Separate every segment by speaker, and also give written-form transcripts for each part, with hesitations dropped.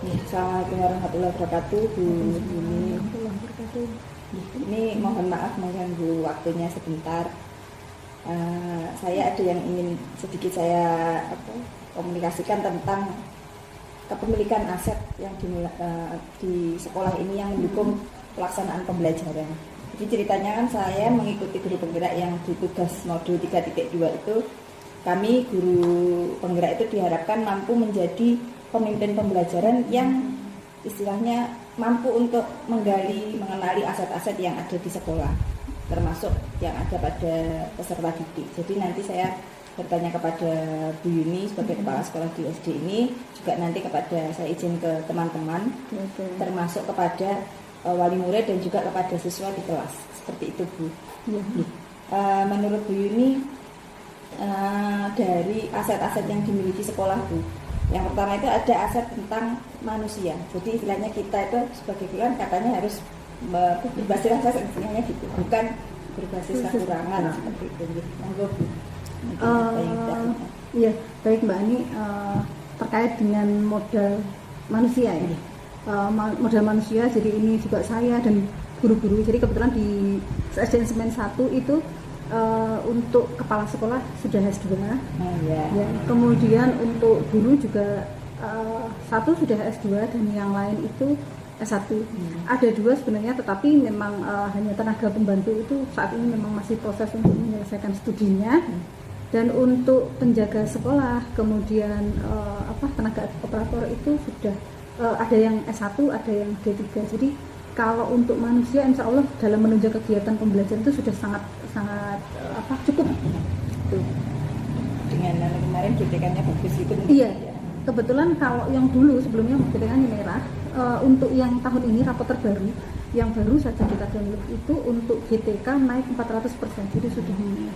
Speaker 1: Ya, Assalamualaikum warahmatullahi wabarakatuh, Bu Yuni. Ini mohon maaf mengganggu waktunya sebentar. Saya ada yang ingin sedikit saya komunikasikan tentang kepemilikan aset yang di sekolah ini yang mendukung pelaksanaan pembelajaran. Jadi ceritanya kan saya mengikuti guru penggerak yang di tugas modul 3.2 itu, kami guru penggerak itu diharapkan mampu menjadi pemimpin pembelajaran yang istilahnya mampu untuk mengenali aset-aset yang ada di sekolah, termasuk yang ada pada peserta didik. Jadi nanti saya bertanya kepada Bu Yuni sebagai kepala sekolah di SD ini, juga nanti kepada saya izin ke teman-teman, termasuk kepada wali murid dan juga kepada siswa di kelas. Seperti itu, Bu. Menurut Bu Yuni, dari aset-aset yang dimiliki sekolah, Bu, yang pertama itu ada aset tentang manusia. Jadi istilahnya kita itu sebagai guru katanya harus berbasis aset, istilahnya gitu, bukan berbasis kekurangan seperti itu. Monggo, Bu.
Speaker 2: Iya, baik Mbak Ani, terkait dengan modal manusia ya. Modal manusia, jadi ini juga saya dan guru-guru. Jadi kebetulan di SDN Semen 1 itu untuk kepala sekolah sudah S2. Ya. Kemudian untuk guru juga satu sudah S2 dan yang lain itu S1. Ada 2 sebenarnya, tetapi memang hanya tenaga pembantu itu saat ini memang masih proses untuk menyelesaikan studinya. Dan untuk penjaga sekolah, kemudian tenaga operator itu sudah ada yang S1, ada yang D3. Jadi kalau untuk manusia, insya Allah dalam menunjang kegiatan pembelajaran itu sudah sangat cukup.
Speaker 1: Dengan kemarin GTK-nya bagus itu.
Speaker 2: Iya, kebetulan kalau yang dulu sebelumnya GTK-nya merah, untuk yang tahun ini rapor terbaru, yang baru saja kita download itu untuk GTK naik 400%, jadi sudah merah.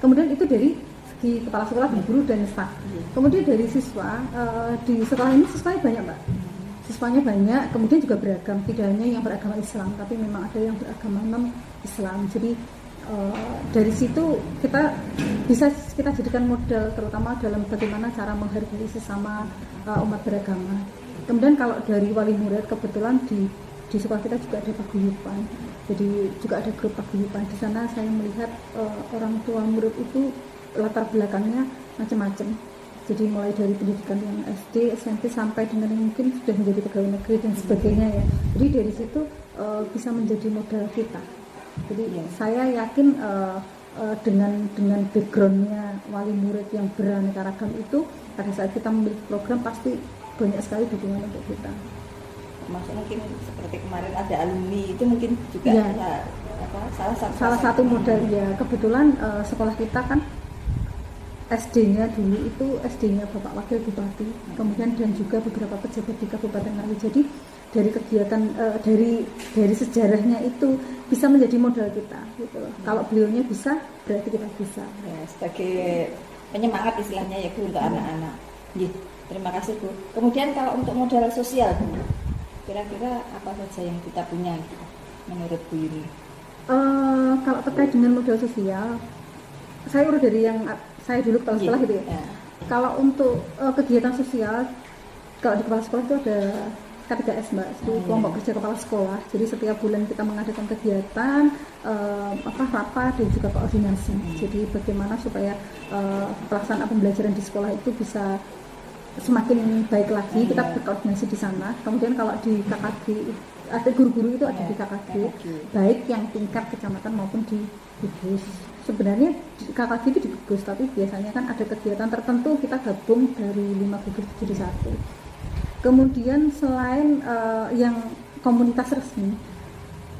Speaker 2: Kemudian itu dari segi kepala sekolah, guru dan staf. Kemudian dari siswa, di sekolah ini siswanya banyak, Mbak. Siswanya banyak, kemudian juga beragam, tidak hanya yang beragama Islam, tapi memang ada yang beragama non-Islam. Jadi dari situ kita bisa kita jadikan modal, terutama dalam bagaimana cara menghargai sesama umat beragama. Kemudian kalau dari wali murid, kebetulan di sekolah kita juga ada paguyuban, jadi juga ada grup paguyuban. Di sana saya melihat orang tua murid itu latar belakangnya macam-macam. Jadi mulai dari pendidikan yang SD, SMP sampai dengan yang mungkin sudah menjadi pegawai negeri dan sebagainya ya. Jadi dari situ bisa menjadi modal kita. Jadi saya yakin dengan backgroundnya wali murid yang beraneka ragam itu, pada saat kita memiliki program pasti banyak sekali dukungan untuk kita.
Speaker 1: Maksudnya mungkin seperti kemarin ada alumni itu mungkin juga
Speaker 2: salah satu modal ya. Kebetulan sekolah kita kan SD-nya dulu itu SD-nya Bapak Wakil Bupati, kemudian dan juga beberapa pejabat di Kabupaten Ngawi. Jadi dari kegiatan dari sejarahnya itu bisa menjadi modal kita gitu. Kalau beliaunya bisa, berarti kita bisa.
Speaker 1: Ya, sebagai penyemangat istilahnya ya, Bu, untuk anak-anak. Terima kasih, Bu. Kemudian kalau untuk modal sosial, Bu, kira-kira apa saja yang kita punya menurut Bu Yuni?
Speaker 2: Kalau terkait dengan modal sosial, saya urut dari yang saya dulu kepala sekolah gitu ya. Kalau untuk kegiatan sosial, kalau di kepala sekolah itu ada K3S, Mbak, jadi kelompok kerja kepala sekolah. Jadi setiap bulan kita mengadakan kegiatan rapat dan juga koordinasi. Jadi bagaimana supaya pelaksanaan pembelajaran di sekolah itu bisa semakin baik lagi, kita berkoordinasi di sana. Kemudian kalau di KKG, ada guru-guru itu ada di KKG, baik yang tingkat kecamatan maupun di gugus. Sebenarnya di KKG itu di gugus, tapi biasanya kan ada kegiatan tertentu kita gabung dari 5 gugus jadi 1. Kemudian selain yang komunitas resmi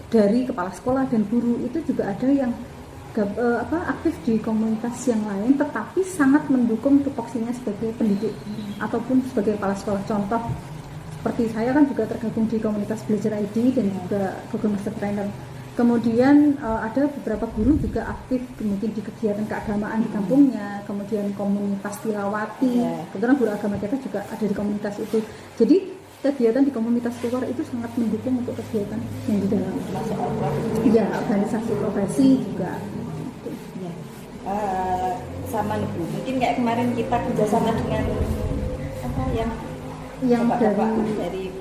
Speaker 2: dari kepala sekolah dan guru, itu juga ada yang aktif di komunitas yang lain, tetapi sangat mendukung tupoksinya sebagai pendidik ataupun sebagai kepala sekolah. Contoh seperti saya kan juga tergabung di komunitas Belajar ID dan juga Google Master Trainer. Kemudian ada beberapa guru juga aktif mungkin di kegiatan keagamaan di kampungnya, kemudian komunitas tilawati. Kebetulan guru agama kita juga ada di komunitas itu. Jadi kegiatan di komunitas luar itu sangat mendukung untuk kegiatan yang di dalam organisasi profesi juga.
Speaker 1: Sama nih, Bu, mungkin kayak kemarin kita kerjasama dengan yang
Speaker 2: yang
Speaker 1: dari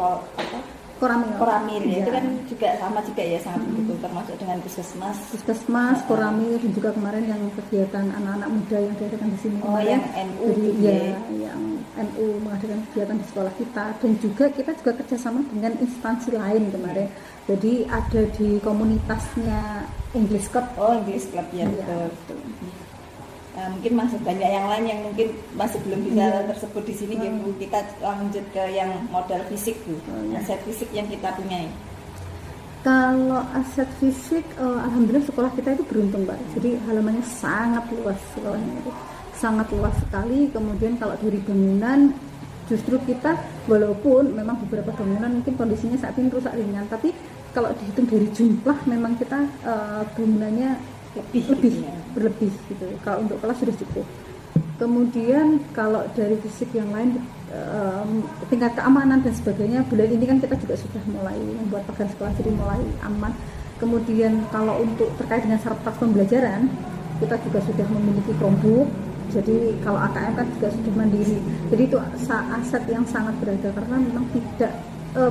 Speaker 2: Koramil.
Speaker 1: Koramil ya. Itu kan juga sama juga ya, sangat mendukung, termasuk dengan puskesmas,
Speaker 2: Koramil, dan juga kemarin yang kegiatan anak-anak muda yang diadakan di sini kemarin,
Speaker 1: yang NU
Speaker 2: yang NU mengadakan kegiatan di sekolah kita, dan juga kita juga kerjasama dengan instansi lain kemarin. Jadi ada di komunitasnya English Club.
Speaker 1: English Club ya, betul. Mungkin masih banyak yang lain yang mungkin masih belum bisa tersebut di sini. Kita lanjut ke yang modal fisik Bu. Aset fisik yang kita punya.
Speaker 2: Kalau aset fisik, alhamdulillah sekolah kita itu beruntung Mbak. Jadi halamannya sangat luas, sekolahnya itu sangat luas sekali. Kemudian kalau dari bangunan, justru kita walaupun memang beberapa bangunan mungkin kondisinya saat ini rusak ringan, tapi kalau dihitung dari jumlah memang kita bangunannya berlebih gitu. Kalau untuk kelas sudah cukup. Kemudian kalau dari fisik yang lain, tingkat keamanan dan sebagainya, bulan ini kan kita juga sudah mulai membuat pagar sekolah jadi mulai aman. Kemudian kalau untuk terkait dengan syarat pembelajaran, kita juga sudah memiliki Chromebook. Jadi kalau AKM kan juga sudah mandiri. Jadi itu aset yang sangat berharga, karena memang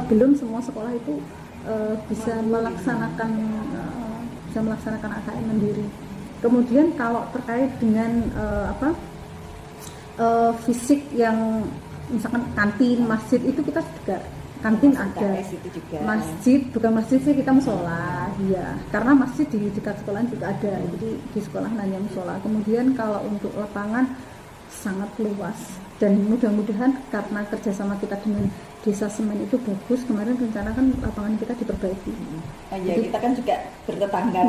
Speaker 2: belum semua sekolah itu bisa melaksanakan AKM mandiri. Kemudian kalau terkait dengan fisik yang misalkan kantin, masjid, itu kita juga kantin ada. Masjid, bukan masjid sih, kita musola, ya. Karena masjid di dekat sekolah juga ada, jadi di sekolah hanya musola. Kemudian kalau untuk lapangan sangat luas, dan mudah-mudahan karena kerjasama kita dengan Desa Semen itu bagus, kemarin rencana kan lapangan kita diperbaiki.
Speaker 1: Jadi, kita kan juga bertetangga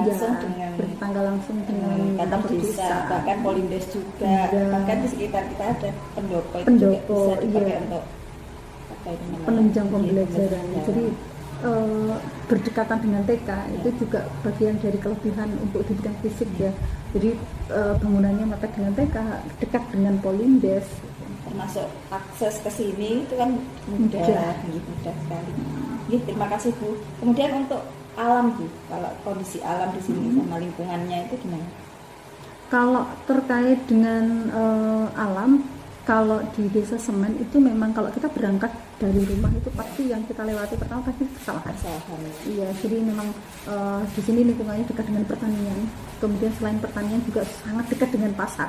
Speaker 2: langsung dengan
Speaker 1: kantor desa, bahkan Polindes juga, bahkan di sekitar kita ada pendopo juga bisa dipakai untuk
Speaker 2: penunjang pembelajaran. Jadi berdekatan dengan TK itu juga bagian dari kelebihan untuk di bidang fisik ya. Jadi bangunannya mepet dengan TK, dekat dengan Polindes,
Speaker 1: termasuk akses ke sini itu kan mudah sekali. Terima kasih Bu. Kemudian untuk alam Bu, kalau kondisi alam di sini sama lingkungannya itu gimana?
Speaker 2: Kalau terkait dengan alam, kalau di Desa Semen itu memang kalau kita berangkat dari rumah itu pasti yang kita lewati pertama pasti pesawahan. Iya, jadi memang di sini lingkungannya dekat dengan pertanian. Kemudian selain pertanian juga sangat dekat dengan pasar.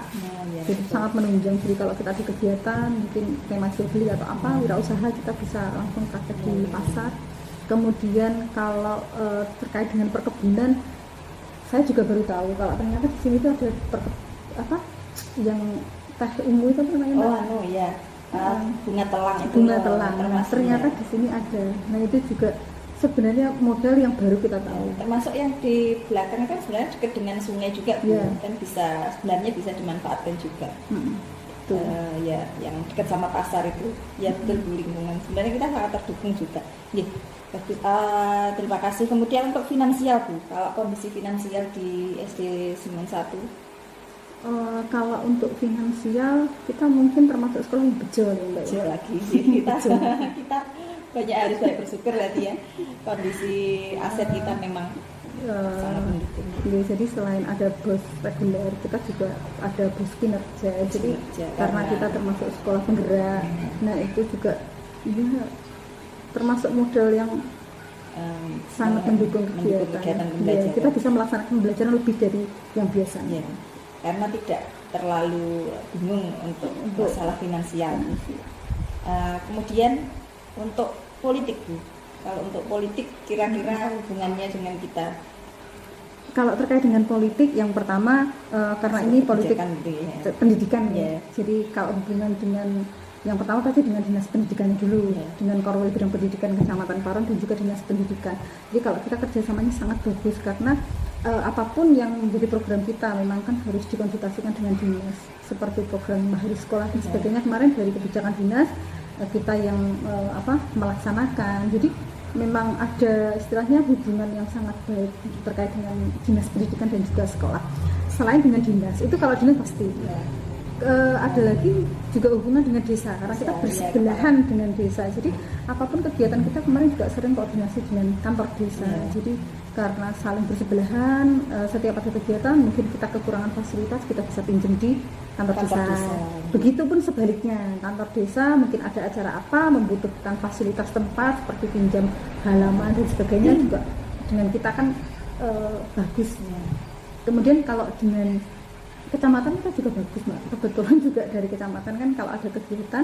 Speaker 2: Jadi sangat menunjang. Jadi kalau kita di kegiatan mungkin kayak masih beli atau apa, wirausaha, kita bisa langsung praktek di pasar. Kemudian kalau terkait dengan perkebunan, saya juga baru tahu kalau ternyata di sini itu ada yang teh ungu itu namanya bunga telang itu. Nah, ternyata di sini ada. Nah, itu juga sebenarnya modal yang baru kita tahu.
Speaker 1: Termasuk yang di belakang kan sebenarnya dekat dengan sungai juga, kan sebenarnya bisa dimanfaatkan juga. Yang dekat sama pasar itu, betul Bu, lingkungan. Sebenarnya kita sangat terdukung juga. Terima kasih. Kemudian untuk finansial Bu, kalau kondisi finansial di SD Semen 1.
Speaker 2: Kalau untuk finansial kita mungkin termasuk sekolah yang bejo ya Mbak.
Speaker 1: Bejo lagi. Kita banyak harus bersyukur berarti ya. Kondisi aset kita memang sangat mendukung.
Speaker 2: Jadi selain ada bos reguler, kita juga ada bos kinerja. Jadi karena kita termasuk sekolah penggerak, nah itu juga termasuk modal yang sangat mendukung kegiatan. Kita bisa melaksanakan pembelajaran lebih dari yang biasanya.
Speaker 1: Karena tidak terlalu bingung untuk masalah finansial. Kemudian untuk politik Bu, kalau untuk politik kira-kira hubungannya dengan kita?
Speaker 2: Kalau terkait dengan politik, yang pertama karena ini politik pendidikan ya. Jadi kalau hubungan dengan yang pertama pasti dengan dinas pendidikan dulu, dengan Korwil Bidang Pendidikan Kecamatan Paron dan juga dinas pendidikan. Jadi kalau kita kerjasamanya sangat bagus, karena apapun yang menjadi program kita memang kan harus dikonsultasikan dengan dinas, seperti program Mahir Sekolah dan sebagainya. Kemarin dari kebijakan dinas kita yang melaksanakan. Jadi memang ada istilahnya hubungan yang sangat baik terkait dengan dinas pendidikan dan juga sekolah. Selain dengan dinas, itu kalau dinas pasti. Ada lagi juga hubungan dengan desa, karena kita bersebelahan dengan desa. Jadi apapun kegiatan kita kemarin juga sering koordinasi dengan kantor desa. Jadi karena saling bersebelahan, setiap ada kegiatan mungkin kita kekurangan fasilitas, kita bisa pinjam di kantor
Speaker 1: Kantor
Speaker 2: desa.
Speaker 1: desa.
Speaker 2: Begitupun sebaliknya, kantor desa mungkin ada acara apa, membutuhkan fasilitas tempat seperti pinjam halaman dan sebagainya juga dengan kita kan bagus. Kemudian kalau dengan kecamatan kita juga bagus, Mbak. Kebetulan juga dari kecamatan kan kalau ada kegiatan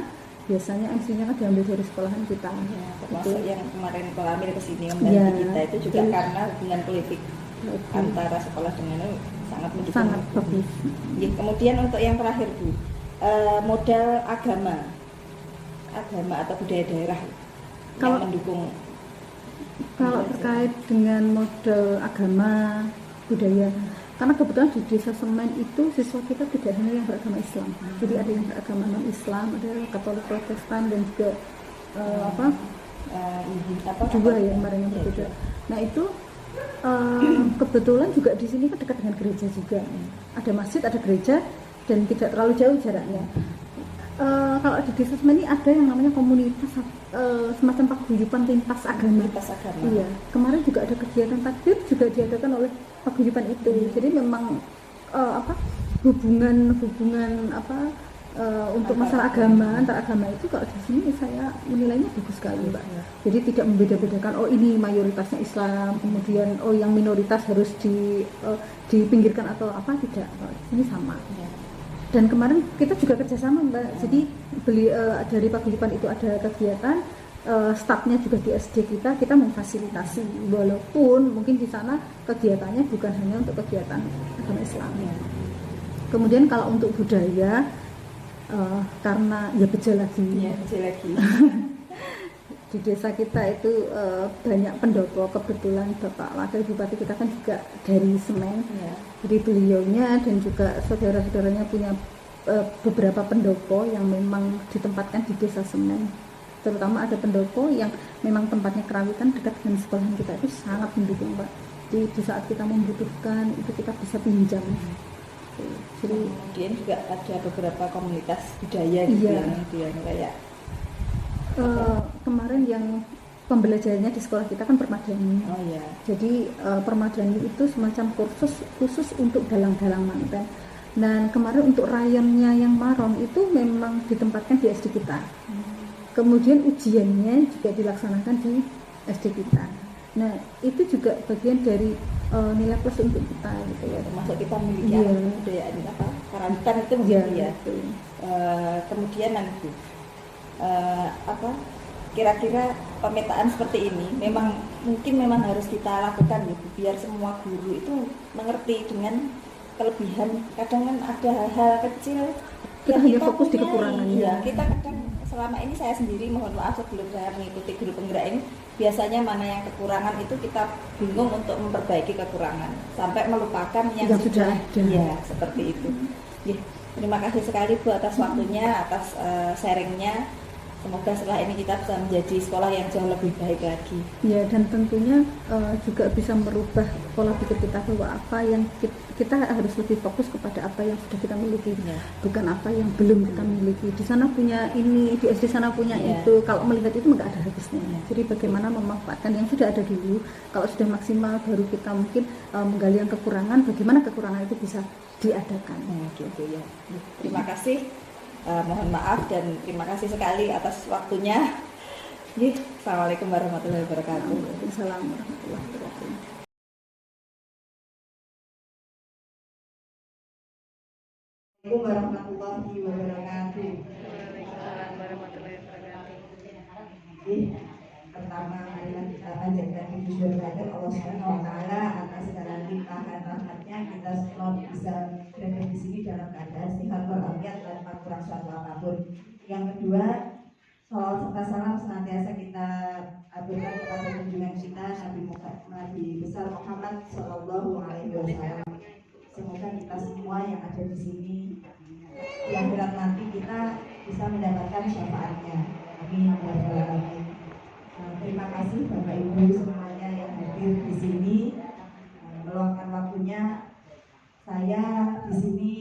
Speaker 2: biasanya MC-nya kan diambil dari sekolahan kita.
Speaker 1: Ya, termasuk
Speaker 2: Itu.
Speaker 1: yang kemarin Pak Amir kesini membantu
Speaker 2: Ya,
Speaker 1: kita itu juga
Speaker 2: itu.
Speaker 1: karena hubungan politik antara sekolah dengan itu sangat mendukung.
Speaker 2: Sangat bagus.
Speaker 1: Ya, kemudian untuk yang terakhir Bu, modal agama atau budaya daerah
Speaker 2: Kalau-
Speaker 1: yang mendukung.
Speaker 2: Kalau terkait dengan model agama, budaya, karena kebetulan di desa Semen itu siswa kita tidak hanya yang beragama Islam, jadi ada yang beragama non Islam, ada Katolik, Protestan dan juga juga ya kemarin yang berbeda. Nah itu kebetulan juga di sini kan dekat dengan gereja juga, ada masjid, ada gereja dan tidak terlalu jauh jaraknya. Kalau di desa Semen ini ada yang namanya komunitas semacam paguyuban lintas agama. Iya, kemarin juga ada kegiatan takbir juga diadakan oleh paguyuban itu. Jadi memang hubungan untuk masalah agama antar agama itu kalau di sini saya menilainya bagus sekali, Mbak. Jadi tidak membeda-bedakan ini mayoritasnya Islam, kemudian yang minoritas harus dipinggirkan atau apa, tidak. Kalau di sini sama. Dan kemarin kita juga kerjasama, Mbak. Jadi dari paguyuban itu ada kegiatan, stafnya juga di SD kita memfasilitasi, walaupun mungkin di sana kegiatannya bukan hanya untuk kegiatan agama Islam. Kemudian kalau untuk budaya, karena beja lagi. Di desa kita itu banyak pendopo, kebetulan Bapak Wakil Bupati kita kan juga dari Semen. Jadi beliaunya dan juga saudara-saudaranya punya beberapa pendopo yang memang ditempatkan di desa Semen. Terutama ada pendopo yang memang tempatnya kerawitan dekat dengan sekolahan kita, itu sangat mendukung, Pak. Jadi di saat kita membutuhkan itu kita bisa pinjam. Jadi
Speaker 1: kemudian juga ada beberapa komunitas budaya gitu yang kayak
Speaker 2: kemarin yang pembelajarannya di sekolah kita kan permadani. Jadi permadani itu semacam kursus khusus untuk dalang-dalang manten. Dan kemarin untuk rayonnya yang Maron itu memang ditempatkan di SD kita. Kemudian ujiannya juga dilaksanakan di SD kita. Nah itu juga bagian dari nilai plus untuk kita gitu ya.
Speaker 1: Termasuk kita memiliki kebudayaan karawitan itu ya. Kemudian nanti kira-kira pemetaan seperti ini memang harus kita lakukan ya, biar semua guru itu mengerti dengan kelebihan. Kadang kan ada hal-hal kecil
Speaker 2: kita hanya fokus di kekurangannya.
Speaker 1: Kita kadang selama ini saya sendiri mohon maaf sebelum saya mengikuti guru penggerak ini, biasanya mana yang kekurangan itu kita bingung untuk memperbaiki kekurangan sampai melupakan yang sudah ada. Ya, seperti itu. Terima kasih sekali Bu atas waktunya, atas sharingnya. Semoga setelah ini kita bisa menjadi sekolah yang jauh lebih baik lagi. Ya, dan tentunya juga bisa merubah pola pikir kita bahwa apa yang kita harus lebih fokus kepada apa yang sudah kita miliki, bukan apa yang belum kita miliki. Di sana punya ini, di SD sana punya itu. Kalau melihat itu nggak ada habisnya. Jadi bagaimana memanfaatkan yang sudah ada dulu. Kalau sudah maksimal, baru kita mungkin menggali yang kekurangan. Bagaimana kekurangan itu bisa diadakan. Gitu ya. Terima kasih. Mohon maaf dan terima kasih sekali atas waktunya. Assalamualaikum warahmatullahi wabarakatuh.
Speaker 2: Waalaikumsalam warahmatullahi wabarakatuh.
Speaker 1: Assalamualaikum warahmatullahi wabarakatuh. Pertama, marilah kita panjatkan puji syukur Allah Subhanahu wa taala atas segala limpahan rahmatnya kita semua bisa berada di sini dalam keadaan sehat walafiat tanpa kurang suatu apapun. Yang kedua, salawat serta salam senantiasa kita aturkan kepada junjungan kita Nabi besar Muhammad Sallallahu Alaihi Wasallam. Semoga kita semua yang ada di sini di akhirat nanti kita bisa mendapatkan syafaatnya. Amin ya rabbal alamin. Terima kasih Bapak Ibu semuanya yang hadir di sini, meluangkan waktunya. Saya di sini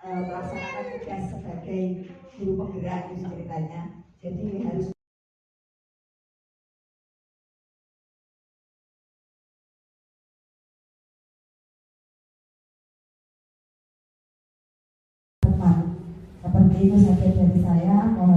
Speaker 1: melaksanakan tugas sebagai guru penggerak itu ceritanya. Jadi harus
Speaker 3: itu saja dari saya. Mohon